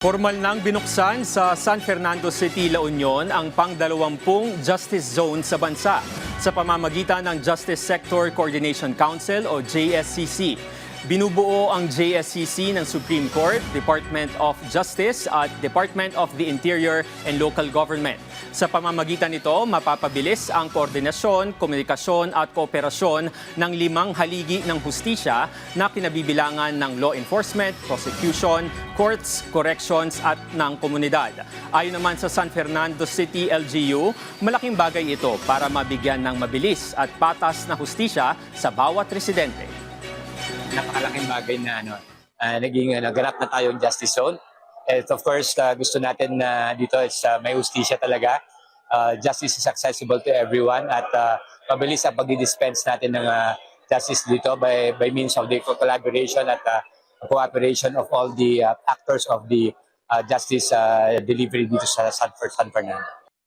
Formal nang binuksan sa San Fernando City, La Union ang pang-20 Justice Zone sa bansa sa pamamagitan ng Justice Sector Coordination Council o JSCC. Binubuo ang JSCC ng Supreme Court, Department of Justice at Department of the Interior and Local Government. Sa pamamagitan nito, mapapabilis ang koordinasyon, komunikasyon at kooperasyon ng 5 haligi ng hustisya na kinabibilangan ng law enforcement, prosecution, courts, corrections at ng komunidad. Ayon naman sa San Fernando City LGU, malaking bagay ito para mabigyan ng mabilis at patas na hustisya sa bawat residente. Napakalaking bagay na naging naganap na tayong justice zone. And of course, gusto natin na dito is may justisya talaga. Justice is accessible to everyone at mabilis ang pag-dispense natin ng justice dito by means of the collaboration at cooperation of all the actors of the justice delivery dito sa San Fernando.